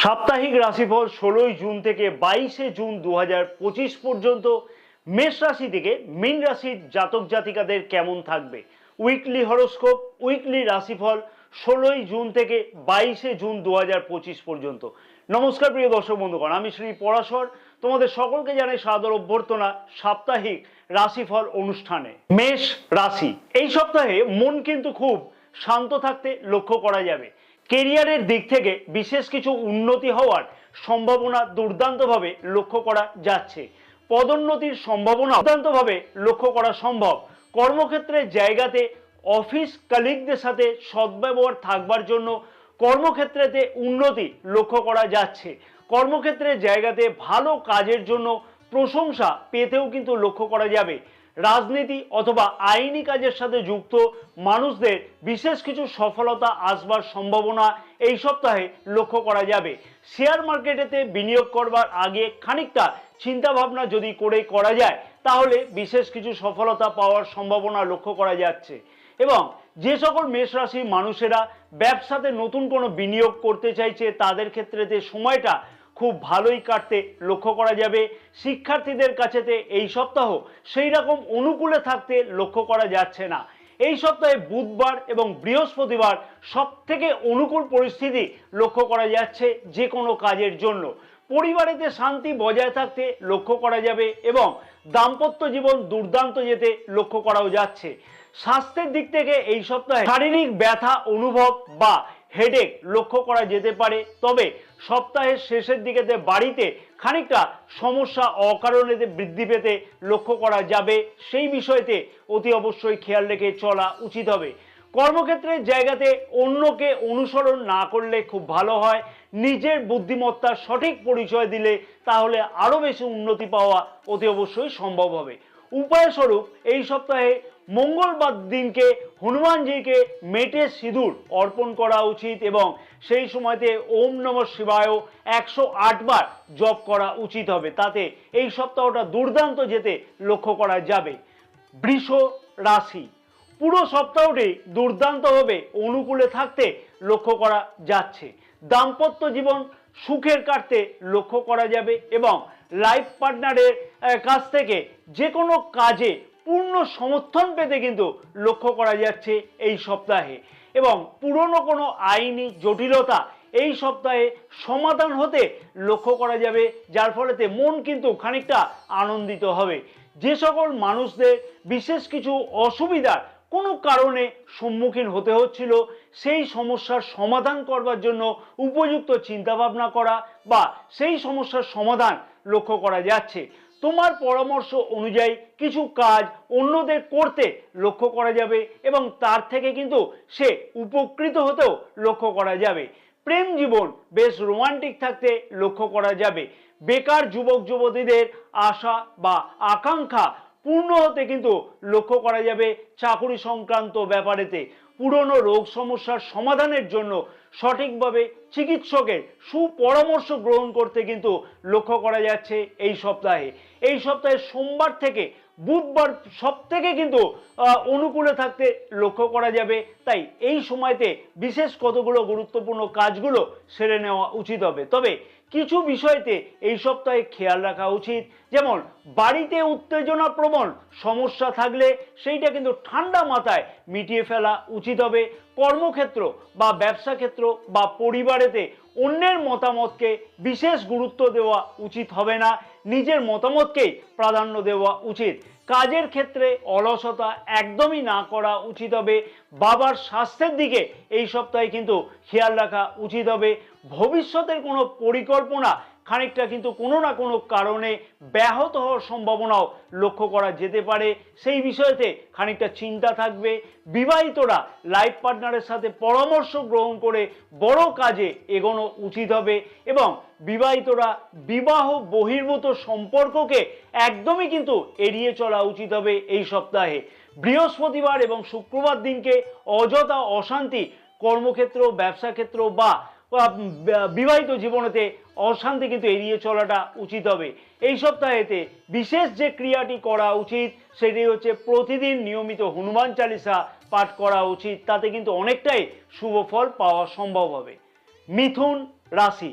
সাপ্তাহিক রাশিফল 16 জুন থেকে 22 জুন 2025 পর্যন্ত মেষ রাশি থেকে মীন রাশির জাতক জাতিকাদের কেমন থাকবে। উইকলি হরোস্কোপ, উইকলি রাশিফল 16 জুন থেকে 22 জুন 2025 পর্যন্ত। নমস্কার প্রিয় দর্শক বন্ধুগণ, আমি শ্রী পরাশর তোমাদের সকলকে জানাই সাদর অভ্যর্থনা সাপ্তাহিক রাশিফল অনুষ্ঠানে। মেষ রাশি, এই সপ্তাহে মন কিন্তু খুব শান্ত থাকতে লক্ষ্য করা যাবে। কেরিয়ারের দিক থেকে বিশেষ কিছু উন্নতি হওয়ার সম্ভাবনা দুর্দান্তভাবে লক্ষ্য করা যাচ্ছে। পদোন্নতির সম্ভাবনা দুর্দান্তভাবে লক্ষ্য করা সম্ভব। কর্মক্ষেত্রের জায়গাতে অফিস কালিগদের সাথে সদ্ব্যবহার থাকবার জন্য কর্মক্ষেত্রেতে উন্নতি লক্ষ্য করা যাচ্ছে। কর্মক্ষেত্রের জায়গাতে ভালো কাজের জন্য প্রশংসা পেতেও কিন্তু লক্ষ্য করা যাবে। রাজনীতি অথবা আইনি কাজের সাথে যুক্ত মানুষদের বিশেষ কিছু সফলতা আসবার সম্ভাবনা এই সপ্তাহে লক্ষ্য করা যাবে। শেয়ার মার্কেটেতে বিনিয়োগ করবার আগে খানিকটা চিন্তা ভাবনা যদি করা যায় তাহলে বিশেষ কিছু সফলতা পাওয়ার সম্ভাবনা লক্ষ্য করা যাচ্ছে। এবং যে সকল মেষ রাশির মানুষেরা ব্যবসাতে নতুন কোনো বিনিয়োগ করতে চাইছে তাদের ক্ষেত্রেতে সময়টা খুব ভালোই কাটতে লক্ষ্য করা যাবে। শিক্ষার্থীদের কাছেতে এই সপ্তাহ সেই রকম অনুকূলে থাকতে লক্ষ্য করা যাচ্ছে না। এই সপ্তাহে বুধবার এবং বৃহস্পতিবার সব থেকে অনুকূল পরিস্থিতি লক্ষ্য করা যাচ্ছে যে কোনো কাজের জন্য। পরিবারেতে শান্তি বজায় থাকতে লক্ষ্য করা যাবে এবং দাম্পত্য জীবন দুর্দান্ত যেতে লক্ষ্য করাও যাচ্ছে। স্বাস্থ্যের দিক থেকে এই সপ্তাহে শারীরিক ব্যথা অনুভব বা হেডেক লক্ষ্য করা যেতে পারে। তবে সপ্তাহের শেষের দিকেতে বাড়িতে খানিকটা সমস্যা অকারণে বৃদ্ধি পেতে লক্ষ্য করা যাবে। সেই বিষয়তে অতি অবশ্যই খেয়াল রেখে চলা উচিত হবে। কর্মক্ষেত্রের জায়গাতে অন্যকে অনুসরণ না করলে খুব ভালো হয়। নিজের বুদ্ধিমত্তার সঠিক পরিচয় দিলে তাহলে আরও বেশি উন্নতি পাওয়া অতি অবশ্যই সম্ভব হবে। উপায়স্বরূপ এই সপ্তাহে মঙ্গলবার দিনকে হনুমানজিকে মেটে সিঁদুর অর্পণ করা উচিত এবং সেই সময়তে ওম নমঃ শিবায় 108 বার জপ করা উচিত হবে। তাতে এই সপ্তাহটা দুর্দান্ত যেতে লক্ষ্য করা যাবে। বৃষ রাশি, পুরো সপ্তাহটি দুর্দান্তভাবে অনুকূলে থাকতে লক্ষ্য করা যাচ্ছে। দাম্পত্য জীবন সুখের কাটতে লক্ষ্য করা যাবে এবং লাইফ পার্টনারের কাছ থেকে যে কোনো কাজে পূর্ণ সমর্থন পেতে কিন্তু লক্ষ্য করা যাচ্ছে এই সপ্তাহে। এবং পুরনো কোনো আইনি জটিলতা এই সপ্তাহে সমাধান হতে লক্ষ্য করা যাবে, যার ফলেতে মন কিন্তু খানিকটা আনন্দিত হবে। যে সকল মানুষদের বিশেষ কিছু অসুবিধার কোনো কারণে সম্মুখীন হতে হচ্ছিল সেই সমস্যার সমাধান করবার জন্য উপযুক্ত চিন্তাভাবনা করা বা সেই সমস্যার সমাধান লক্ষ্য করা যাচ্ছে। তোমার পরামর্শ অনুযায়ী কিছু কাজ অন্যদের করতে লক্ষ্য করা যাবে এবং তার থেকে কিন্তু সে উপকৃত হতেও লক্ষ্য করা যাবে। প্রেম জীবন বেশ রোমান্টিক থাকতে লক্ষ্য করা যাবে। বেকার যুবক যুবতীদের আশা বা আকাঙ্ক্ষা পূর্ণ হতে কিন্তু লক্ষ্য করা যাবে। চাকরি সংক্রান্ত ব্যাপারেতে পুরনো রোগ সমস্যার সমাধানের জন্য সঠিকভাবে চিকিৎসকের সুপরামর্শ গ্রহণ করতে কিন্তু লক্ষ্য করা যাচ্ছে এই সপ্তাহে। এই সপ্তাহে সোমবার থেকে বুধবার সব থেকে কিন্তু অনুকূলে থাকতে লক্ষ্য করা যাবে। তাই এই সময়তে বিশেষ কতগুলো গুরুত্বপূর্ণ কাজগুলো সেরে নেওয়া উচিত হবে। তবে কিছু বিষয়তে এই সপ্তাহে খেয়াল রাখা উচিত, যেমন বাড়িতে উত্তেজনা প্রবণ সমস্যা থাকলে সেইটা কিন্তু ঠান্ডা মাথায় মিটিয়ে ফেলা উচিত হবে। কর্মক্ষেত্র বা ব্যবসা ক্ষেত্র বা পরিবারেতে অন্যের মতামতকে বিশেষ গুরুত্ব দেওয়া উচিত হবে না, নিজের মতামতকেই প্রাধান্য দেওয়া উচিত। কাজের ক্ষেত্রে অলসতা একদমই না করা উচিত হবে। বাবার স্বাস্থ্যের দিকে এই সপ্তাহে কিন্তু খেয়াল রাখা উচিত হবে। ভবিষ্যতের কোনো পরিকল্পনা খানিকটা কিন্তু কোনো না কোনো কারণে ব্যাহত হওয়ার সম্ভাবনাও লক্ষ্য করা যেতে পারে, সেই বিষয়তে খানিকটা চিন্তা থাকবে। বিবাহিতরা লাইফ পার্টনারের সাথে পরামর্শ গ্রহণ করে বড় কাজে এগোনো উচিত হবে এবং বিবাহিতরা বিবাহ বহির্ভূত সম্পর্ককে একদমই কিন্তু এড়িয়ে চলা উচিত হবে এই সপ্তাহে। বৃহস্পতিবার এবং শুক্রবার দিনকে অযথা অশান্তি কর্মক্ষেত্র, ব্যবসা ক্ষেত্র বা বিবাহিত জীবনেতে অশান্তি কিন্তু এড়িয়ে চলাটা উচিত হবে। এই সপ্তাহেতে বিশেষ যে ক্রিয়াটি করা উচিত সেটি হচ্ছে প্রতিদিন নিয়মিত হনুমান চালিসা পাঠ করা উচিত। তাতে কিন্তু অনেকটাই শুভ ফল পাওয়া সম্ভব হবে। মিথুন রাশি,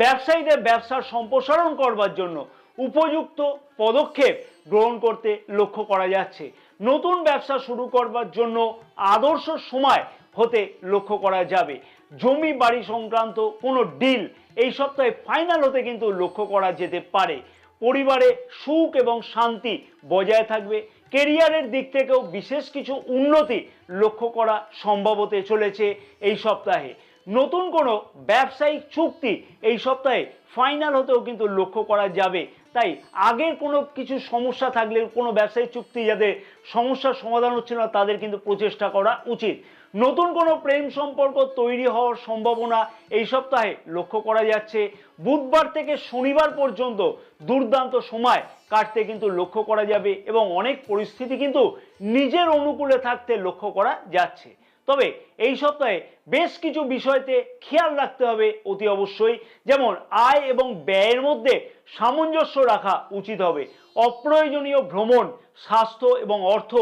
ব্যবসায়ীদের ব্যবসার সম্প্রসারণ করবার জন্য উপযুক্ত পদক্ষেপ গ্রহণ করতে লক্ষ্য করা যাচ্ছে। নতুন ব্যবসা শুরু করবার জন্য আদর্শ সময় হতে লক্ষ্য করা যাবে। জমি বাড়ি সংক্রান্ত কোনো ডিল এই সপ্তাহে ফাইনাল হতে কিন্তু লক্ষ্য করা যেতে পারে। পরিবারে সুখ এবং শান্তি বজায় থাকবে। কেরিয়ারের দিক থেকেও বিশেষ কিছু উন্নতি লক্ষ্য করা সম্ভব হতে চলেছে এই সপ্তাহে। নতুন কোনো ব্যবসায়িক চুক্তি এই সপ্তাহে ফাইনাল হতেও কিন্তু লক্ষ্য করা যাবে। তাই আগের কোনো কিছু সমস্যা থাকলে, কোনো ব্যবসায়িক চুক্তি যাদের সমস্যার সমাধান হচ্ছে না, তাদের কিন্তু প্রচেষ্টা করা উচিত। নতুন কোনো প্রেম সম্পর্ক তৈরি হওয়ার সম্ভাবনা এই সপ্তাহে লক্ষ্য করা যাচ্ছে। বুধবার থেকে শনিবার পর্যন্ত দুর্দান্ত সময় কাটতে কিন্তু লক্ষ্য করা যাবে এবং অনেক পরিস্থিতি কিন্তু নিজের অনুকূলে থাকতে লক্ষ্য করা যাচ্ছে। তবে এই সপ্তাহে বেশ কিছু বিষয়তে খেয়াল রাখতে হবে অতি অবশ্যই। যেমন আয় এবং ব্যয়ের মধ্যে সামঞ্জস্য রাখা উচিত হবে। অপ্রয়োজনীয় ভ্রমণ স্বাস্থ্য এবং অর্থ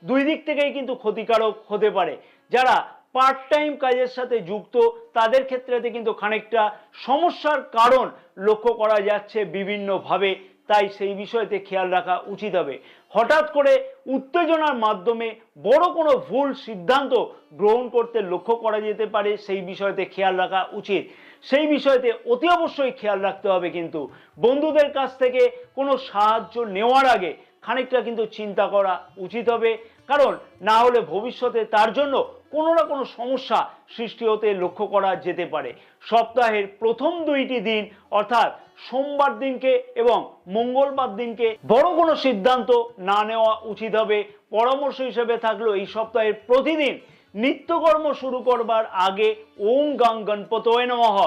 দুই দিক থেকেই কিন্তু ক্ষতিকারক হতে পারে। যারা পার্ট টাইম কাজের সাথে যুক্ত তাদের ক্ষেত্রে কিন্তু খানিকটা সমস্যার কারণ লক্ষ্য করা যাচ্ছে বিভিন্নভাবে। তাই সেই বিষয়তে খেয়াল রাখা উচিত হবে। হঠাৎ করে উত্তেজনার মাধ্যমে বড় কোনো ভুল সিদ্ধান্ত গ্রহণ করতে লক্ষ্য করা যেতে পারে, সেই বিষয়তে খেয়াল রাখা উচিত। সেই বিষয়তে অতি অবশ্যই খেয়াল রাখতে হবে। কিন্তু বন্ধুদের কাছ থেকে কোনো সাহায্য নেওয়ার আগে খানিকটা কিন্তু চিন্তা করা উচিত হবে, কারণ না হলে ভবিষ্যতে তার জন্য কোনো না কোনো সমস্যা সৃষ্টি হতে লক্ষ্য করা যেতে পারে। সপ্তাহের প্রথম দুইটি দিন অর্থাৎ সোমবার দিনকে এবং মঙ্গলবার দিনকে বড় কোনো সিদ্ধান্ত না নেওয়া উচিত হবে। পরামর্শ হিসেবে থাকলো এই সপ্তাহের প্রতিদিন নিত্যকর্ম শুরু করবার আগে ওম গাং গণপতয়ে নমঃ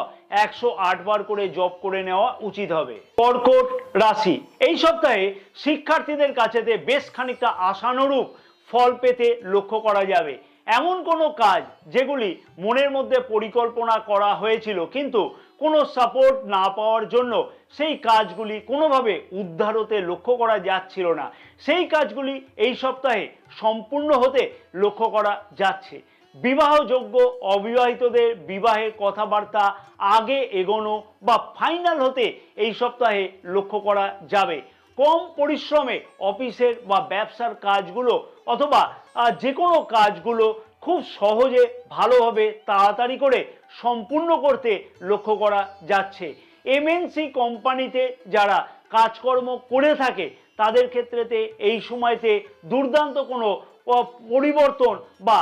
108 বার করে জপ করে নেওয়া উচিত হবে। কর্কট রাশি, এই সপ্তাহে শিক্ষার্থীদের কাছেতে বেশ খানিকটা আশানুরূপ ফল পেতে লক্ষ্য করা যাবে। এমন কোনো কাজ যেগুলি মনের মধ্যে পরিকল্পনা করা হয়েছিল কিন্তু কোনো সাপোর্ট না পাওয়ার জন্য সেই কাজগুলি কোনোভাবে উদ্ধার হতে লক্ষ্য করা যাচ্ছিল না, সেই কাজগুলি এই সপ্তাহে সম্পূর্ণ হতে লক্ষ্য করা যাচ্ছে। বিবাহযোগ্য অবিবাহিতদের বিবাহের কথাবার্তা আগে এগোনো বা ফাইনাল হতে এই সপ্তাহে লক্ষ্য করা যাবে। কম পরিশ্রমে অফিসের বা ব্যবসার কাজগুলো অথবা যে কোনো কাজগুলো খুব সহজে ভালোভাবে তাড়াতাড়ি করে সম্পূর্ণ করতে লক্ষ্য করা যাচ্ছে। এমএনসি কোম্পানিতে যারা কাজকর্ম করে থাকে তাদের ক্ষেত্রেতে এই সময়তে দুর্দান্ত কোনো পরিবর্তন বা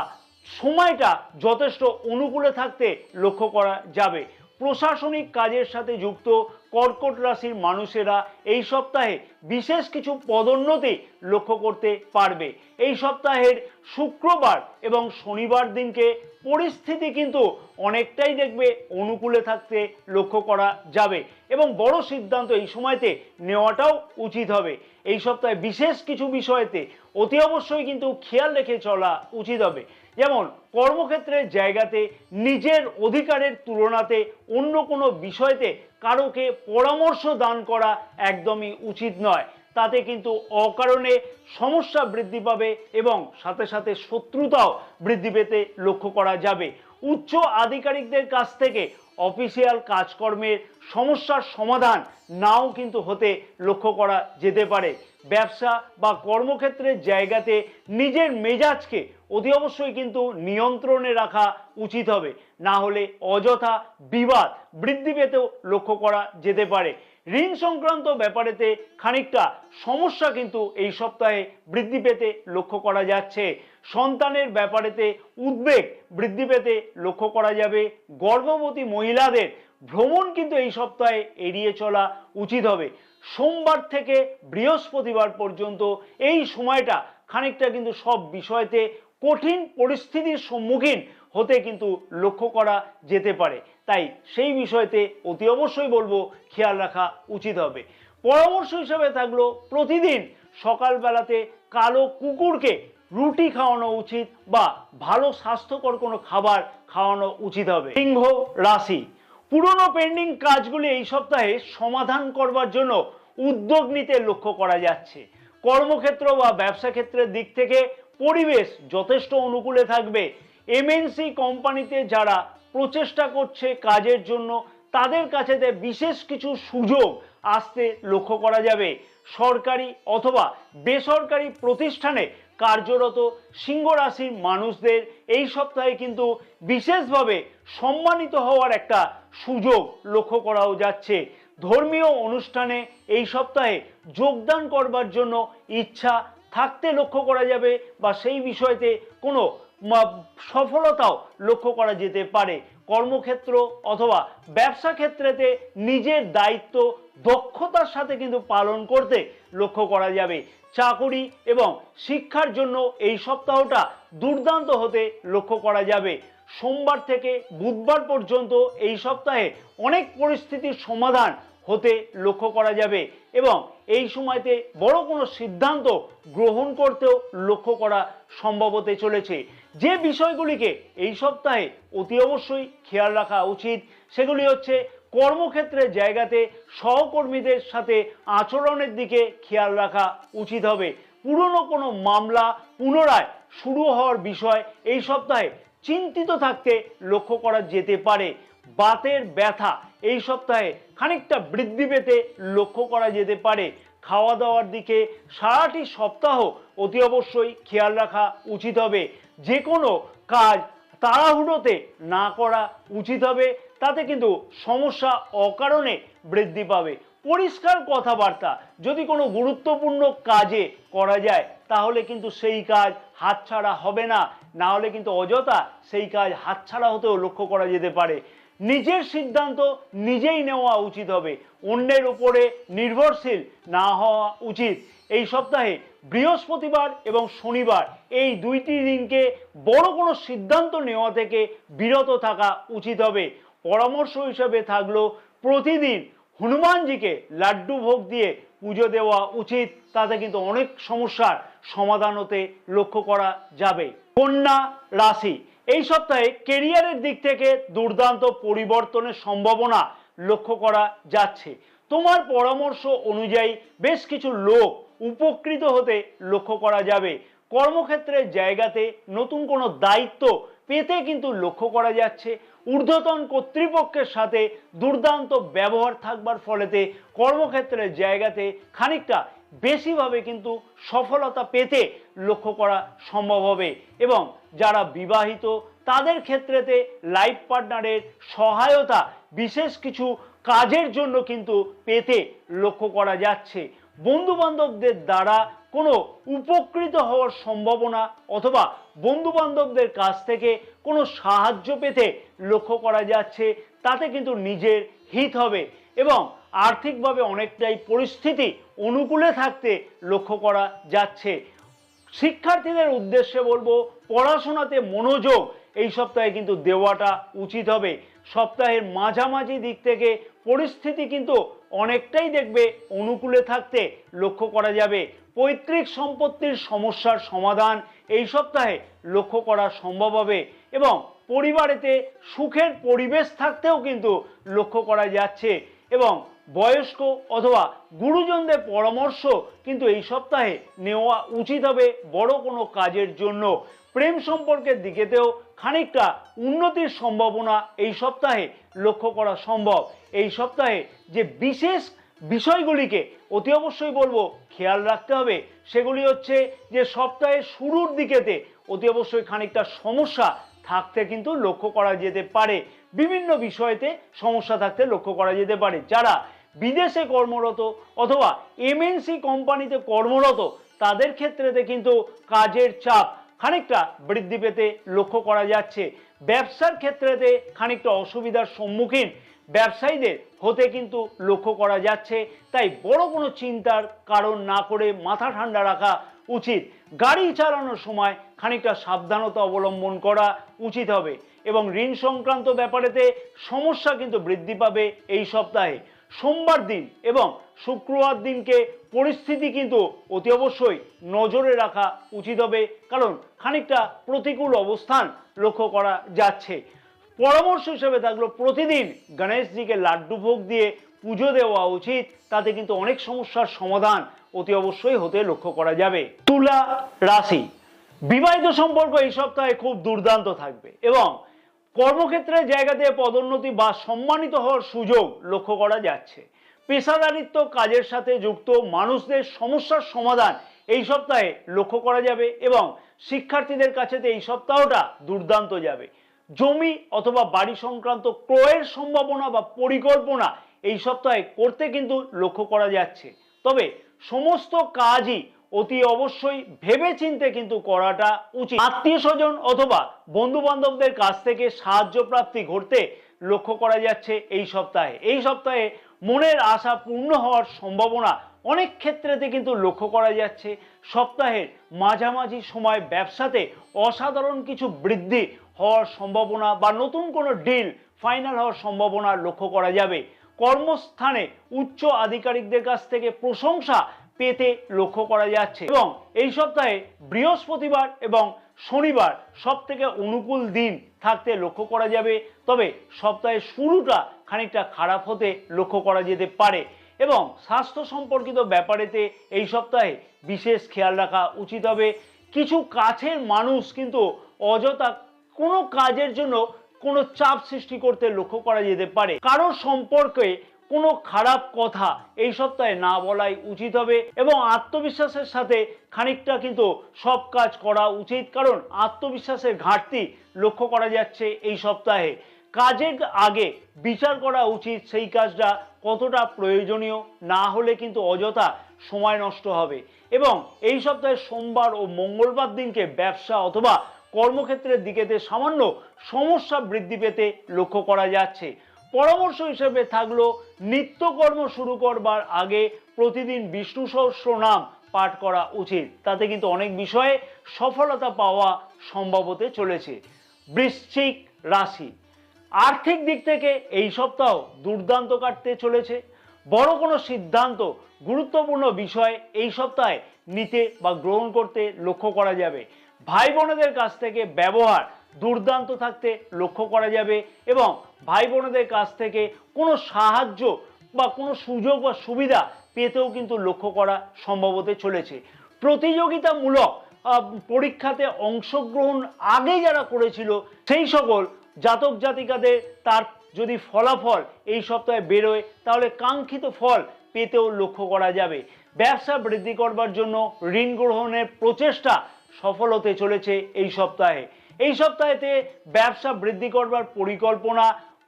সময়টা যথেষ্ট অনুকূলে থাকতে লক্ষ্য করা যাবে। প্রশাসনিক কাজের সাথে যুক্ত কর্কট রাশির মানুষেরা এই সপ্তাহে বিশেষ কিছু পদোন্নতি লক্ষ্য করতে পারবে। এই সপ্তাহের শুক্রবার এবং শনিবার দিনকে পরিস্থিতি কিন্তু অনেকটাই দেখবে অনুকূলে থাকতে লক্ষ্য করা যাবে এবং বড় সিদ্ধান্ত এই সময়তে নেওয়াটাও উচিত হবে। এই সপ্তাহে বিশেষ কিছু বিষয়তে অতি অবশ্যই কিন্তু খেয়াল রেখে চলা উচিত হবে। যেমন কর্মক্ষেত্রের জায়গাতে নিজের অধিকারের তুলনাতে অন্য কোনো বিষয়তে কারোকে পরামর্শ দান করা একদমই উচিত নয়। তাতে কিন্তু অকারণে সমস্যা বৃদ্ধি পাবে এবং সাথে সাথে শত্রুতাও বৃদ্ধি পেতে লক্ষ্য করা যাবে। উচ্চ আধিকারিকদের কাছ থেকে অফিসিয়াল কাজকর্মের সমস্যার সমাধান নাও কিন্তু হতে লক্ষ্য করা যেতে পারে। ব্যবসা বা কর্মক্ষেত্রের জায়গাতে নিজের মেজাজকে অতি অবশ্যই কিন্তু নিয়ন্ত্রণে রাখা উচিত হবে, না হলে অযথা বিবাদ বৃদ্ধি পেতেও লক্ষ্য করা যেতে পারে। ঋণ সংক্রান্ত ব্যাপারেতে খানিকটা সমস্যা কিন্তু এই সপ্তাহে বৃদ্ধি পেতে লক্ষ্য করা যাচ্ছে। সন্তানের ব্যাপারেতে উদ্বেগ বৃদ্ধি পেতে লক্ষ্য করা যাবে। গর্ভবতী মহিলাদের ভ্রমণ কিন্তু এই সপ্তাহে এড়িয়ে চলা উচিত হবে। সোমবার থেকে বৃহস্পতিবার পর্যন্ত এই সময়টা খানিকটা কিন্তু সব বিষয়তে কঠিন পরিস্থিতির সম্মুখীন হতে কিন্তু লক্ষ্য করা যেতে পারে। তাই সেই বিষয়তে অতি অবশ্যই বলবো খেয়াল রাখা উচিত হবে। পরামর্শ হিসেবে থাকলো প্রতিদিন সকালবেলাতে কালো কুকুরকে রুটি খাওয়ানো উচিত বা ভালো স্বাস্থ্যকর কোনো খাবার খাওয়ানো উচিত হবে। সিংহ রাশি, পুরনো পেন্ডিং কাজগুলি এই সপ্তাহে সমাধান করবার জন্য উদ্যোগ নিতে লক্ষ্য করা যাচ্ছে। কর্মক্ষেত্র বা ব্যবসা ক্ষেত্রের দিক থেকে পরিবেশ যথেষ্ট অনুকূলে থাকবে। এমএনসি কোম্পানিতে যারা প্রচেষ্টা করছে কাজের জন্য তাদের কাছে বিশেষ কিছু সুযোগ আসতে লক্ষ্য করা যাবে। সরকারি অথবা বেসরকারি প্রতিষ্ঠানে কার্যরত সিংহ রাশির মানুষদের এই সপ্তাহে কিন্তু বিশেষভাবে সম্মানিত হওয়ার একটা সুযোগ লক্ষ্য করাও যাচ্ছে। ধর্মীয় অনুষ্ঠানে এই সপ্তাহে যোগদান করবার জন্য ইচ্ছা থাকতে লক্ষ্য করা যাবে বা সেই বিষয়তে কোনো সফলতাও লক্ষ্য করা যেতে পারে। কর্মক্ষেত্র অথবা ব্যবসা ক্ষেত্রেতে নিজের দায়িত্ব দক্ষতার সাথে কিন্তু পালন করতে লক্ষ্য করা যাবে। চাকুরি এবং শিক্ষার জন্য এই সপ্তাহটা দুর্দান্ত হতে লক্ষ্য করা যাবে। সোমবার থেকে বুধবার পর্যন্ত এই সপ্তাহে অনেক পরিস্থিতির সমাধান হতে লক্ষ্য করা যাবে এবং এই সময়তে বড় কোনো সিদ্ধান্ত গ্রহণ করতেও লক্ষ্য করা সম্ভব হতে চলেছে। যে বিষয়গুলিকে এই সপ্তাহে অতি অবশ্যই খেয়াল রাখা উচিত সেগুলি হচ্ছে কর্মক্ষেত্রের জায়গাতে সহকর্মীদের সাথে আচরণের দিকে খেয়াল রাখা উচিত হবে। পুরনো কোনো মামলা পুনরায় শুরু হওয়ার বিষয় এই সপ্তাহে চিন্তিত থাকতে লক্ষ্য করা যেতে পারে। বাতের ব্যথা এই সপ্তাহে খানিকটা বৃদ্ধি পেতে লক্ষ্য করা যেতে পারে। খাওয়া দাওয়ার দিকে সারাটি সপ্তাহ অতি অবশ্যই খেয়াল রাখা উচিত হবে। যে কোনো কাজ তাড়াহুড়োতে না করা উচিত হবে, তাতে কিন্তু সমস্যা অকারণে বৃদ্ধি পাবে। পরিষ্কার কথাবার্তা যদি কোনো গুরুত্বপূর্ণ কাজে করা যায় তাহলে কিন্তু সেই কাজ হাতছাড়া হবে না, না হলে কিন্তু অযথা সেই কাজ হাতছাড়া হতেও লক্ষ্য করা যেতে পারে। নিজের সিদ্ধান্ত নিজেই নেওয়া উচিত হবে, অন্যের উপরে নির্ভরশীল না হওয়া উচিত। এই সপ্তাহে বৃহস্পতিবার এবং শনিবার এই দুইটি দিনকে বড় কোনো সিদ্ধান্ত নেওয়া থেকে বিরত থাকা উচিত হবে। পরামর্শ হিসেবে থাকলো প্রতিদিন হনুমানজিকে লাড্ডু ভোগ দিয়ে পুজো দেওয়া উচিত, তাতে কিন্তু অনেক সমস্যার সমাধান হতে লক্ষ্য করা যাবে। কন্যা রাশি এই সপ্তাহে কেরিয়ারের দিক থেকে দুর্দান্ত পরিবর্তনের সম্ভাবনা লক্ষ্য করা যাচ্ছে। তোমার পরামর্শ অনুযায়ী বেশ কিছু লোক উপকৃত হতে লক্ষ্য করা যাবে। কর্মক্ষেত্রের জায়গাতে নতুন কোনো দায়িত্ব পেতে কিন্তু লক্ষ্য করা যাচ্ছে। ঊর্ধ্বতন কর্তৃপক্ষের সাথে দুর্দান্ত ব্যবহার থাকবার ফলেতে কর্মক্ষেত্রের জায়গাতে খানিকটা বেশিভাবে কিন্তু সফলতা পেতে লক্ষ্য করা সম্ভব হবে এবং যারা বিবাহিত তাদের ক্ষেত্রেতে লাইফ পার্টনারের সহায়তা বিশেষ কিছু কাজের জন্য কিন্তু পেতে লক্ষ্য করা যাচ্ছে। বন্ধু বান্ধবদের দ্বারা কোনো উপকৃত হওয়ার সম্ভাবনা অথবা বন্ধু বান্ধবদের কাছ থেকে কোনো সাহায্য পেতে লক্ষ্য করা যাচ্ছে, তাতে কিন্তু নিজের হিত হবে এবং আর্থিকভাবে অনেকটাই পরিস্থিতি অনুকূলে থাকতে লক্ষ্য করা যাচ্ছে। শিক্ষার্থীদের উদ্দেশ্যে বলবো পড়াশোনাতে মনোযোগ এই সপ্তাহে কিন্তু দেওয়াটা উচিত হবে। সপ্তাহের মাঝামাঝি দিক থেকে পরিস্থিতি কিন্তু অনেকটাই দেখবে অনুকূলে থাকতে লক্ষ্য করা যাবে। পৈতৃক সম্পত্তির সমস্যার সমাধান এই সপ্তাহে লক্ষ্য করা সম্ভব হবে এবং পরিবারেতে সুখের পরিবেশ থাকতেও কিন্তু লক্ষ্য করা যাচ্ছে এবং বয়স্ক অথবা গুরুজনদের পরামর্শ কিন্তু এই সপ্তাহে নেওয়া উচিত হবে বড় কোনো কাজের জন্য। প্রেম সম্পর্কের দিকেতেও খানিকটা উন্নতির সম্ভাবনা এই সপ্তাহে লক্ষ্য করা সম্ভব। এই সপ্তাহে যে বিশেষ বিষয়গুলিকে অতি অবশ্যই বলবো খেয়াল রাখতে হবে সেগুলি হচ্ছে যে সপ্তাহের শুরুর দিকেতে অতি অবশ্যই খানিকটা সমস্যা থাকতে কিন্তু লক্ষ্য করা যেতে পারে। বিভিন্ন বিষয়তে সমস্যা থাকতে লক্ষ্য করা যেতে পারে। যারা বিদেশে কর্মরত অথবা এমএনসি কোম্পানিতে কর্মরত তাদের ক্ষেত্রেতে কিন্তু কাজের চাপ খানিকটা বৃদ্ধি পেতে লক্ষ্য করা যাচ্ছে। ব্যবসার ক্ষেত্রেতে খানিকটা অসুবিধার সম্মুখীন ব্যবসায়ীদের হতে কিন্তু লক্ষ্য করা যাচ্ছে, তাই বড় কোনো চিন্তার কারণ না করে মাথা ঠান্ডা রাখা উচিত। গাড়ি চালানোর সময় খানিকটা সাবধানতা অবলম্বন করা উচিত হবে এবং ঋণ সংক্রান্ত ব্যাপারেতে সমস্যা কিন্তু বৃদ্ধি পাবে এই সপ্তাহে। সোমবার দিন এবং শুক্রবার দিনকে পরিস্থিতি কিন্তু অতি অবশ্যই নজরে রাখা উচিত হবে, কারণ খানিকটা প্রতিকূল অবস্থান লক্ষ্য করা যাচ্ছে। পরামর্শ হিসেবে থাকলো প্রতিদিন গণেশজিকে লাড্ডু ভোগ দিয়ে পুজো দেওয়া উচিত, তাতে কিন্তু অনেক সমস্যার সমাধান অতি অবশ্যই হতে লক্ষ্য করা যাবে। তুলা রাশি বিবাহিত সম্পর্ক এই সপ্তাহে খুব দুর্দান্ত থাকবে এবং কর্মক্ষেত্রের জায়গাতে পদোন্নতি বা সম্মানিত হওয়ার সুযোগ লক্ষ্য করা যাচ্ছে। পেশাদারিত্ব কাজের সাথে যুক্ত মানুষদের সমস্যার সমাধান এই সপ্তাহে লক্ষ্য করা যাবে এবং শিক্ষার্থীদের কাছে এই সপ্তাহটা দুর্দান্ত যাবে। জমি অথবা বাড়ি সংক্রান্ত ক্রয়ের সম্ভাবনা বা পরিকল্পনা এই সপ্তাহে করতে কিন্তু লক্ষ্য করা যাচ্ছে। তবে সমস্ত কাজই অতি অবশ্যই ভেবেচিন্তে কিন্তু করাটা উচিত। আত্মীয় স্বজন অথবা বন্ধু বান্ধবদের কাছ থেকে সাহায্য প্রাপ্তি ঘটতে লক্ষ্য করা যাচ্ছে এই সপ্তাহে। এই সপ্তাহে মনের আশা পূর্ণ হওয়ার সম্ভাবনা অনেক ক্ষেত্রেতে কিন্তু লক্ষ্য করা যাচ্ছে। সপ্তাহের মাঝামাঝি সময় ব্যবসাতে অসাধারণ কিছু বৃদ্ধি হওয়ার সম্ভাবনা বা নতুন কোনো ডিল ফাইনাল হওয়ার সম্ভাবনা লক্ষ্য করা যাবে। কর্মস্থানে উচ্চ আধিকারিকদের কাছ থেকে প্রশংসা পেতে লক্ষ্য করা যাচ্ছে এবং এই সপ্তাহে বৃহস্পতিবার এবং শনিবার সব থেকে অনুকূল দিন থাকতে লক্ষ্য করা যাবে। তবে সপ্তাহের শুরুটা খানিকটা খারাপ হতে লক্ষ্য করা যেতে পারে এবং স্বাস্থ্য সম্পর্কিত ব্যাপারেতে এই সপ্তাহে বিশেষ খেয়াল রাখা উচিত হবে। কিছু কাছের মানুষ কিন্তু অযথা কোনো কাজের জন্য কোনো চাপ সৃষ্টি করতে লক্ষ্য করা যেতে পারে। কারোর সম্পর্কে কোনো খারাপ কথা এই সপ্তাহে না বলাই উচিত হবে এবং আত্মবিশ্বাসের সাথে খানিকটা কিন্তু সব কাজ করা উচিত, কারণ আত্মবিশ্বাসের ঘাটতি লক্ষ্য করা যাচ্ছে এই সপ্তাহে। কাজের আগে বিচার করা উচিত সেই কাজটা কতটা প্রয়োজনীয়, না হলে কিন্তু অযথা সময় নষ্ট হবে। এবং এই সপ্তাহে সোমবার ও মঙ্গলবার দিনকে ব্যবসা অথবা কর্মক্ষেত্রের দিকেতে সামান্য সমস্যা বৃদ্ধি পেতে লক্ষ্য করা যাচ্ছে। পরামর্শ হিসেবে থাকলো নিত্যকর্ম শুরু করবার আগে প্রতিদিন বিষ্ণু সহস্রনাম পাঠ করা উচিত, তাতে কিন্তু অনেক বিষয়ে সফলতা পাওয়া সম্ভব হতে চলেছে। বৃশ্চিক রাশি, আর্থিক দিক থেকে এই সপ্তাহ দুর্দান্ত কাটতে চলেছে। বড় কোনো সিদ্ধান্ত গুরুত্বপূর্ণ বিষয় এই সপ্তাহে নিতে বা গ্রহণ করতে লক্ষ্য করা যাবে। ভাই বোনেদের কাছ থেকে ব্যবহার দুর্দান্ত থাকতে লক্ষ্য করা যাবে এবং ভাই বোনেদের কাছ থেকে কোনো সাহায্য বা কোনো সুযোগ বা সুবিধা পেতেও কিন্তু লক্ষ্য করা সম্ভব হতে চলেছে। প্রতিযোগিতামূলক পরীক্ষাতে অংশগ্রহণ আগে যারা করেছিল সেই সকল জাতক জাতিকাদের তার যদি ফলাফল এই সপ্তাহে বেরোয় তাহলে কাঙ্ক্ষিত ফল পেতেও লক্ষ্য করা যাবে। ব্যবসা বৃদ্ধি করবার জন্য ঋণ গ্রহণের প্রচেষ্টা সফল হতে চলেছে এই সপ্তাহে। এই সপ্তাহেতে ব্যবসা বৃদ্ধি করবার পরিকল্পনা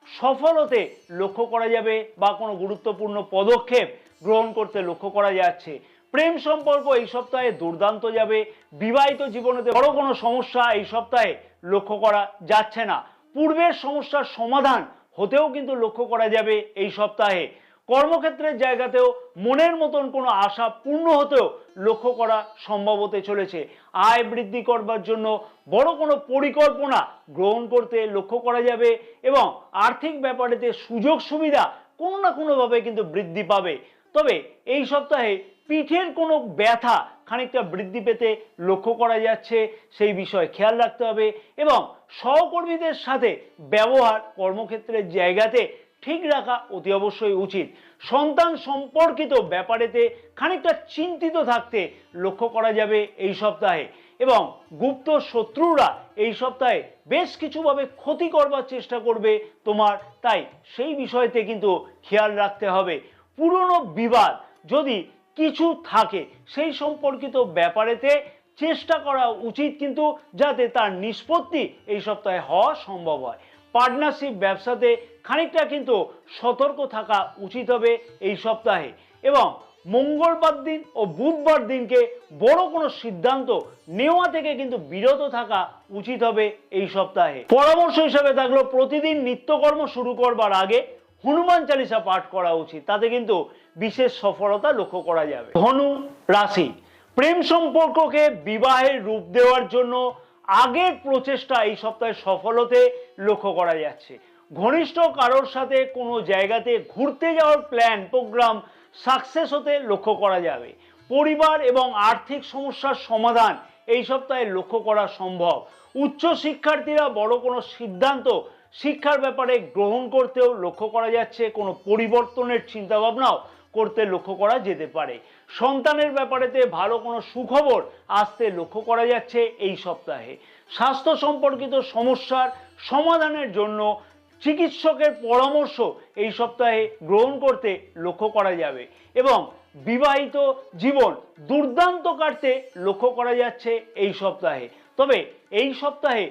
সফল হতে লক্ষ্য করা যাবে বা কোনো গুরুত্বপূর্ণ পদক্ষেপ গ্রহণ করতে লক্ষ্য করা যাচ্ছে। প্রেম সম্পর্ক এই সপ্তাহে দুর্দান্ত যাবে। বিবাহিত জীবনেতে বড় কোনো সমস্যা এই সপ্তাহে লক্ষ্য করা যাচ্ছে না। পূর্বের সমস্যার সমাধান হতেও কিন্তু লক্ষ্য করা যাবে এই সপ্তাহে। কর্মক্ষেত্রের জায়গাতেও মনের মতন কোনো আশা পূর্ণ হতেও লক্ষ্য করা সম্ভব হতে চলেছে। আয় বৃদ্ধি করবার জন্য বড় কোনো পরিকল্পনা গ্রহণ করতে লক্ষ্য করা যাবে এবং আর্থিক ব্যাপারেতে সুযোগ সুবিধা কোনো না কোনোভাবে কিন্তু বৃদ্ধি পাবে। তবে এই সপ্তাহে পিঠের কোনো ব্যথা খানিকটা বৃদ্ধি পেতে লক্ষ্য করা যাচ্ছে, সেই বিষয়ে খেয়াল রাখতে হবে এবং সহকর্মীদের সাথে ব্যবহার কর্মক্ষেত্রের জায়গাতে ঠিক রাখা অতি অবশ্যই উচিত। সন্তান সম্পর্কিত ব্যাপারেতে খানিকটা চিন্তিত থাকতে লক্ষ্য করা যাবে এই সপ্তাহে এবং গুপ্ত শত্রুরা এই সপ্তাহে বেশ কিছুভাবে ক্ষতি করবার চেষ্টা করবে তোমার, তাই সেই বিষয়তে কিন্তু খেয়াল রাখতে হবে। পুরনো বিবাদ যদি কিছু থাকে সেই সম্পর্কিত ব্যাপারেতে চেষ্টা করা উচিত কিন্তু যাতে তার নিষ্পত্তি এই সপ্তাহে হওয়া সম্ভব হয়। পার্টনারশিপ ব্যবসাতে খানিকটা কিন্তু সতর্ক থাকা উচিত হবে এই সপ্তাহে এবং মঙ্গলবার দিন ও বুধবার দিনকে বড় কোনো সিদ্ধান্ত নেওয়া থেকে কিন্তু বিরত থাকা উচিত হবে এই সপ্তাহে। পরামর্শ হিসাবে থাকলো প্রতিদিন নিত্যকর্ম শুরু করবার আগে হনুমান চালিসা পাঠ করা উচিত, তাতে কিন্তু বিশেষ সফলতা লক্ষ্য করা যাবে। ধনু রাশি, প্রেম সম্পর্ককে বিবাহের রূপ দেওয়ার জন্য আগের প্রচেষ্টা এই সপ্তাহে সফল হতে লক্ষ্য করা যাচ্ছে। ঘনিষ্ঠ কারোর সাথে কোনো জায়গাতে ঘুরতে যাওয়ার প্ল্যান প্রোগ্রাম সাকসেস হতে লক্ষ্য করা যাবে। পরিবার এবং আর্থিক সমস্যার সমাধান এই সপ্তাহে লক্ষ্য করা সম্ভব। উচ্চ শিক্ষার্থীরা বড় কোনো সিদ্ধান্ত শিক্ষার ব্যাপারে গ্রহণ করতেও লক্ষ্য করা যাচ্ছে। কোনো পরিবর্তনের চিন্তাভাবনাও করতে লক্ষ্য করা যেতে পারে। সন্তানের ব্যাপারেতে ভালো কোনো সুখবর আসতে লক্ষ্য করা যাচ্ছে এই সপ্তাহে। স্বাস্থ্য সম্পর্কিত সমস্যার সমাধানের জন্য চিকিৎসকের পরামর্শ এই সপ্তাহে গ্রহণ করতে লক্ষ্য করা যাবে এবং বিবাহিত জীবন দুর্দান্ত কাটতে লক্ষ্য করা যাচ্ছে এই সপ্তাহে। তবে এই সপ্তাহে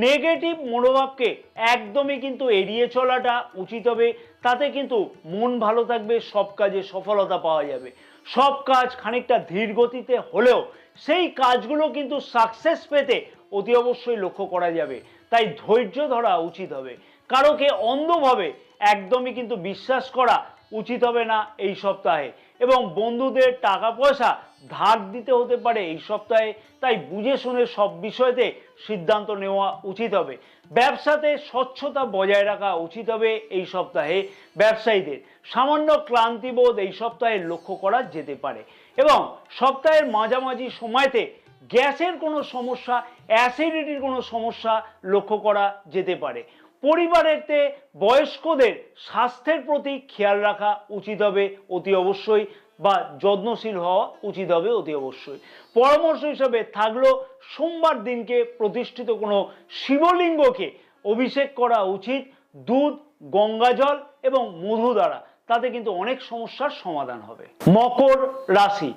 নেগেটিভ মনোভাবকে একদমই কিন্তু এড়িয়ে চলাটা উচিত হবে। তাতে কিন্তু মন ভালো থাকবে, সব কাজে সফলতা পাওয়া যাবে। সব কাজ খানিকটা ধীর গতিতে হলেও সেই কাজগুলো কিন্তু সাকসেস পেতে অতি অবশ্যই লক্ষ্য করা যাবে। তাই ধৈর্য ধরা উচিত হবে। কারোকে অন্ধভাবে একদমই কিন্তু বিশ্বাস করা উচিত হবে না এই সপ্তাহে। এবং বন্ধুদের টাকা পয়সা ধার দিতে হতে পারে এই সপ্তাহে, তাই বুঝে শুনে সব বিষয়তে সিদ্ধান্ত নেওয়া উচিত হবে। ব্যবসাতে স্বচ্ছতা বজায় রাখা উচিত হবে এই সপ্তাহে। ব্যবসায়ীদের সামান্য ক্লান্তিবোধ এই সপ্তাহে লক্ষ্য করা যেতে পারে এবং সপ্তাহের মাঝামাঝি সময়তে গ্যাসের কোনো সমস্যা, অ্যাসিডিটির কোনো সমস্যা লক্ষ্য করা যেতে পারে। পরিবারেতে বয়স্কদের স্বাস্থ্যের প্রতি খেয়াল রাখা উচিত হবে অতি অবশ্যই, বা যত্নশীল হওয়া উচিত হবে অতি অবশ্যই। পরামর্শ হিসেবে থাকলো সোমবার দিনকে প্রতিষ্ঠিত কোনো শিবলিঙ্গকে অভিষেক করা উচিত দুধ, গঙ্গাজল এবং মধু দ্বারা। তাতে কিন্তু অনেক সমস্যার সমাধান হবে। মকর রাশি,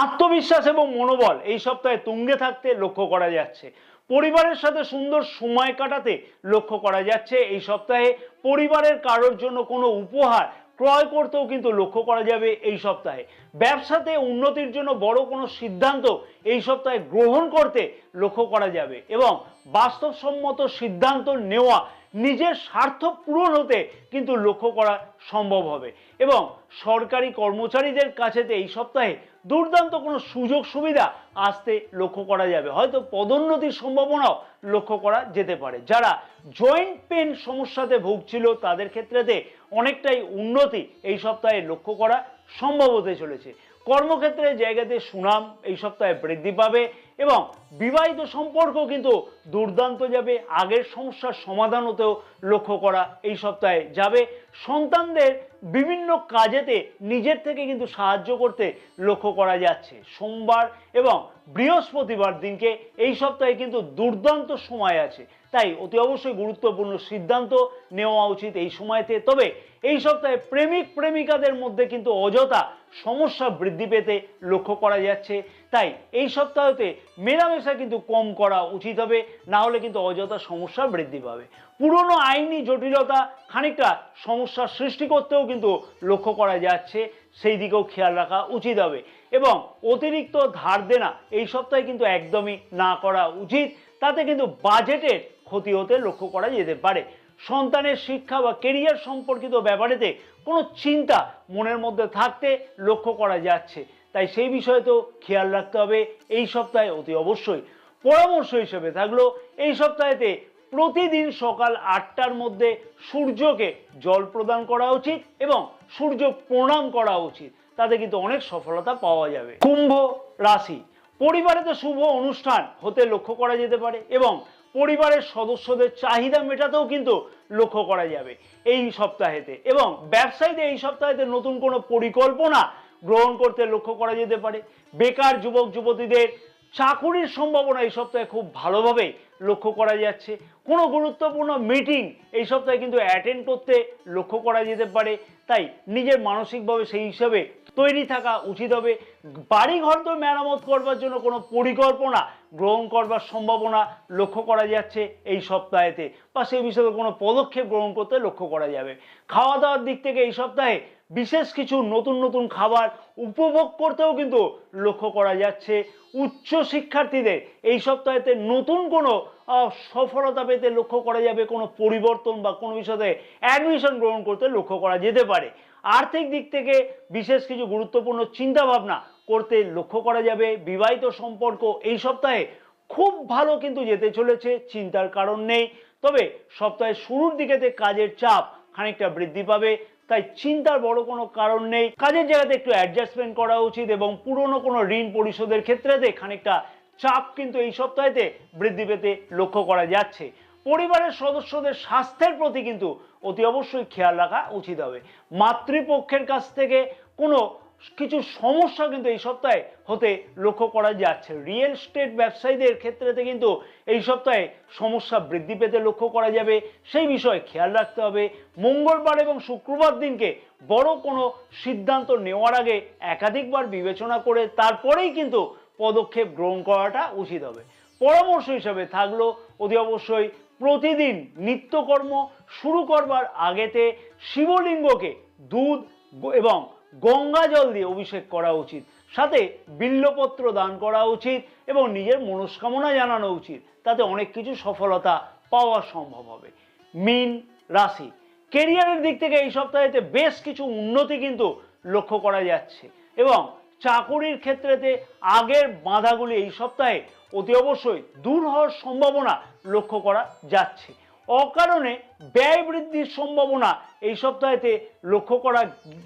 আত্মবিশ্বাস এবং মনোবল এই সপ্তাহে তুঙ্গে থাকতে লক্ষ্য করা যাচ্ছে। পরিবারের সাথে সুন্দর সময় কাটাতে লক্ষ্য করা যাচ্ছে এই সপ্তাহে। পরিবারের কারোর জন্য কোনো উপহার ক্রয় করতেও কিন্তু লক্ষ্য করা যাবে এই সপ্তাহে। ব্যবসাতে উন্নতির জন্য বড় কোনো সিদ্ধান্ত এই সপ্তাহে গ্রহণ করতে লক্ষ্য করা যাবে এবং বাস্তবসম্মত সিদ্ধান্ত নেওয়া নিজের স্বার্থ পূরণ হতে কিন্তু লক্ষ্য করা সম্ভব হবে এবং সরকারি কর্মচারীদের কাছেতে এই সপ্তাহে দুর্দান্ত কোনো সুযোগ সুবিধা আসতে লক্ষ্য করা যাবে। হয়তো পদোন্নতির সম্ভাবনাও লক্ষ্য করা যেতে পারে। যারা জয়েন্ট পেন সমস্যাতে ভুগছিল তাদের ক্ষেত্রেতে অনেকটাই উন্নতি এই সপ্তাহে লক্ষ্য করা সম্ভব হতে চলেছে। কর্মক্ষেত্রের জায়গাতে সুনাম এই সপ্তাহে বৃদ্ধি পাবে এবং বিবাহিত সম্পর্ক কিন্তু দুর্দান্ত যাবে। আগের সমস্যার সমাধান হতেও লক্ষ্য করা এই সপ্তাহে যাবে। সন্তানদের বিভিন্ন কাজেতে নিজের থেকে কিন্তু সাহায্য করতে লক্ষ্য করা যাচ্ছে। সোমবার এবং বৃহস্পতিবার দিনকে এই সপ্তাহে কিন্তু দুর্দান্ত সময় আছে, তাই অতি অবশ্যই গুরুত্বপূর্ণ সিদ্ধান্ত নেওয়া উচিত এই সময়তে। তবে এই সপ্তাহে প্রেমিক প্রেমিকাদের মধ্যে কিন্তু অযথা সমস্যা বৃদ্ধি পেতে লক্ষ্য করা যাচ্ছে, তাই এই সপ্তাহতে মেলামেশা কিন্তু কম করা উচিত হবে, না হলে কিন্তু অযথা সমস্যা বৃদ্ধি পাবে। পুরনো আইনি জটিলতা খানিকটা সমস্যার সৃষ্টি করতেও কিন্তু লক্ষ্য করা যাচ্ছে, সেই দিকেও খেয়াল রাখা উচিত হবে এবং অতিরিক্ত ধার দেনা এই সপ্তাহে কিন্তু একদমই না করা উচিত। তাতে কিন্তু বাজেটের ক্ষতি হতে লক্ষ্য করা যেতে পারে। সন্তানের শিক্ষা বা কেরিয়ার সম্পর্কিত ব্যাপারেতে কোনো চিন্তা মনের মধ্যে থাকতে লক্ষ্য করা যাচ্ছে, তাই সেই বিষয়তেও খেয়াল রাখতে হবে এই সপ্তাহে অতি অবশ্যই। পরামর্শ হিসেবে থাকলো এই সপ্তাহেতে প্রতিদিন সকাল 8টার মধ্যে সূর্যকে জল প্রদান করা উচিত এবং সূর্য প্রণাম করা উচিত। তাতে কিন্তু অনেক সফলতা পাওয়া যাবে। কুম্ভ রাশি, পরিবারেতে শুভ অনুষ্ঠান হতে লক্ষ্য করা যেতে পারে এবং পরিবারের সদস্যদের চাহিদা মেটাতেও কিন্তু লক্ষ্য করা যাবে এই সপ্তাহেতে এবং ব্যবসায়ীদের এই সপ্তাহেতে নতুন কোনো পরিকল্পনা গ্রহণ করতে লক্ষ্য করা যেতে পারে। বেকার যুবক যুবতীদের চাকুরির সম্ভাবনা এই সপ্তাহে খুব ভালোভাবে লক্ষ্য করা যাচ্ছে। কোনো গুরুত্বপূর্ণ মিটিং এই সপ্তাহে কিন্তু অ্যাটেন্ড করতে লক্ষ্য করা যেতে পারে, তাই নিজের মানসিকভাবে সেই হিসাবে তৈরি থাকা উচিত হবে। বাড়ি ঘর তো মেরামত করবার জন্য কোনো পরিকল্পনা গ্রহণ করবার সম্ভাবনা লক্ষ্য করা যাচ্ছে এই সপ্তাহেতে, বা সেই বিষয়ে কোনো পদক্ষেপ গ্রহণ করতে লক্ষ্য করা যাবে। খাওয়া দাওয়ার দিক থেকে এই সপ্তাহে বিশেষ কিছু নতুন নতুন খাবার উপভোগ করতেও কিন্তু লক্ষ্য করা যাচ্ছে। উচ্চ শিক্ষার্থীদের এই সপ্তাহেতে নতুন কোনো সফলতা পেতে লক্ষ্য করা যাবে। কোনো পরিবর্তন বা কোনো বিষয়ে অ্যাডমিশন গ্রহণ করতে লক্ষ্য করা যেতে পারে। আর্থিক দিক থেকে বিশেষ কিছু গুরুত্বপূর্ণ চিন্তা ভাবনা করতে লক্ষ্য করা যাবে। বিবাহিত সম্পর্ক এই সপ্তাহে খুব ভালো কিন্তু যেতে চলেছে, চিন্তার কারণ নেই। তবে সপ্তাহের শুরুর দিকেতে কাজের চাপ খানিকটা বৃদ্ধি পাবে, তাই চিন্তার বড় কোনো কারণ নেই। কাজের জায়গাতে একটু অ্যাডজাস্টমেন্ট করা উচিত এবং পুরনো কোনো ঋণ পরিশোধের ক্ষেত্রেতে খানিকটা চাপ কিন্তু এই সপ্তাহেতে বৃদ্ধি পেতে লক্ষ্য করা যাচ্ছে। পরিবারের সদস্যদের স্বাস্থ্যের প্রতি কিন্তু অতি অবশ্যই খেয়াল রাখা উচিত হবে। মাতৃপক্ষের কাছ থেকে কোনো কিছু সমস্যা কিন্তু এই সপ্তাহে হতে লক্ষ্য করা যাচ্ছে। রিয়েল এস্টেট ব্যবসায়ীদের ক্ষেত্রেতে কিন্তু এই সপ্তাহে সমস্যা বৃদ্ধি পেতে লক্ষ্য করা যাবে, সেই বিষয়ে খেয়াল রাখতে হবে। মঙ্গলবার এবং শুক্রবার দিনকে বড় কোনো সিদ্ধান্ত নেওয়ার আগে একাধিকবার বিবেচনা করে তারপরেই কিন্তু পদক্ষেপ গ্রহণ করাটা উচিত হবে। পরামর্শ হিসাবে থাকলো অতি অবশ্যই প্রতিদিন নিত্যকর্ম শুরু করবার আগেতে শিবলিঙ্গকে দুধ এবং গঙ্গা জল দিয়ে অভিষেক করা উচিত, সাথে বিল্লপত্র দান করা উচিত এবং নিজের মনস্কামনা জানানো উচিত। তাতে অনেক কিছু সফলতা পাওয়া সম্ভব হবে। মীন রাশি, কেরিয়ারের দিক থেকে এই সপ্তাহেতে বেশ কিছু উন্নতি কিন্তু লক্ষ্য করা যাচ্ছে এবং চাকুরির ক্ষেত্রেতে আগের বাধাগুলি এই সপ্তাহে অতি অবশ্যই দূর হওয়ার সম্ভাবনা লক্ষ্য করা যাচ্ছে। অকারণে ব্যয় বৃদ্ধির সম্ভাবনা এই সপ্তাহেতে লক্ষ্য করা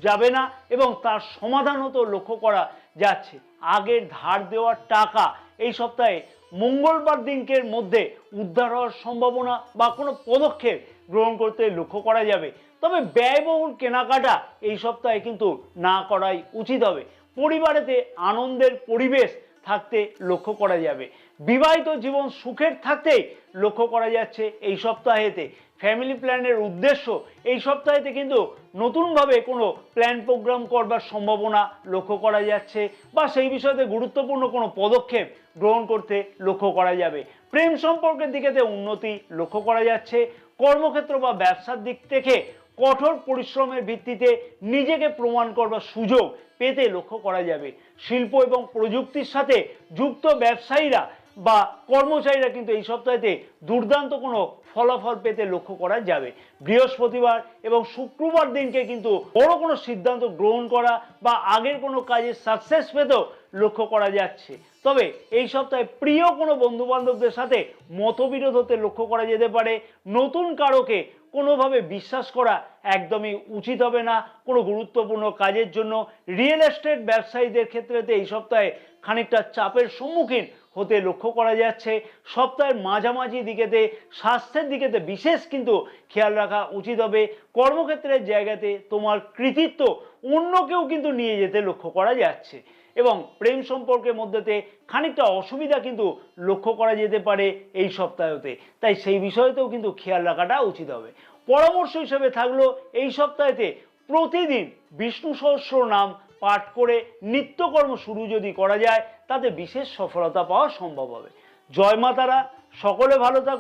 যাবে না এবং তার সমাধান হতেও লক্ষ্য করা যাচ্ছে। আগের ধার দেওয়ার টাকা এই সপ্তাহে মঙ্গলবার দিনকের মধ্যে উদ্ধার হওয়ার সম্ভাবনা বা কোনো পদক্ষেপ গ্রহণ করতে লক্ষ্য করা যাবে। তবে ব্যয়বহুল কেনাকাটা এই সপ্তাহে কিন্তু না করাই উচিত হবে। পরিবারেতে আনন্দের পরিবেশ থাকতে লক্ষ্য করা যাবে। বিবাহিত জীবন সুখের থাকতেই লক্ষ্য করা যাচ্ছে এই সপ্তাহেতে। ফ্যামিলি প্ল্যানের উদ্দেশ্য এই সপ্তাহেতে কিন্তু নতুনভাবে কোনো প্ল্যান প্রোগ্রাম করবার সম্ভাবনা লক্ষ্য করা যাচ্ছে বা সেই বিষয়তে গুরুত্বপূর্ণ কোনো পদক্ষেপ গ্রহণ করতে লক্ষ্য করা যাবে। প্রেম সম্পর্কের দিকেতে উন্নতি লক্ষ্য করা যাচ্ছে। কর্মক্ষেত্র বা ব্যবসার দিক থেকে কঠোর পরিশ্রমের ভিত্তিতে নিজেকে প্রমাণ করবার সুযোগ পেতে লক্ষ্য করা যাবে। শিল্প এবং প্রযুক্তির সাথে যুক্ত ব্যবসায়ীরা বা কর্মচারীরা কিন্তু এই সপ্তাহেতে দুর্দান্ত কোনো ফলাফল পেতে লক্ষ্য করা যাবে। বৃহস্পতিবার এবং শুক্রবার দিনকে কিন্তু বড় কোনো সিদ্ধান্ত গ্রহণ করা বা আগের কোনো কাজে সাকসেস পেতেও লক্ষ্য করা যাচ্ছে। তবে এই সপ্তাহে প্রিয় কোনো বন্ধু বান্ধবদের সাথে মতবিরোধ হতে লক্ষ্য করা যেতে পারে। নতুন কারোকে কোনোভাবে বিশ্বাস করা একদমই উচিত হবে না কোনো গুরুত্বপূর্ণ কাজের জন্য। রিয়েল এস্টেট ব্যবসায়ীদের ক্ষেত্রেতে এই সপ্তাহে খানিকটা চাপের সম্মুখীন হতে লক্ষ্য করা যাচ্ছে। সপ্তাহের মাঝামাঝি দিকেতে স্বাস্থ্যের দিকেতে বিশেষ কিন্তু খেয়াল রাখা উচিত হবে। কর্মক্ষেত্রের জায়গাতে তোমার কৃতিত্ব অন্য কেউ কিন্তু নিয়ে যেতে লক্ষ্য করা যাচ্ছে এবং প্রেম সম্পর্কের মধ্যেতে খানিকটা অসুবিধা কিন্তু লক্ষ্য করা যেতে পারে এই সপ্তাহতে। তাই সেই বিষয়তেও কিন্তু খেয়াল রাখাটা উচিত হবে। পরামর্শ হিসেবে থাকলো এই সপ্তাহেতে প্রতিদিন বিষ্ণু সহস্র নাম পাঠ করে নিত্যকর্ম শুরু যদি করা যায় তাতে বিশেষ সফলতা পাওয়া সম্ভব হবে। জয় মা তারা, সকলে ভালো থাকো।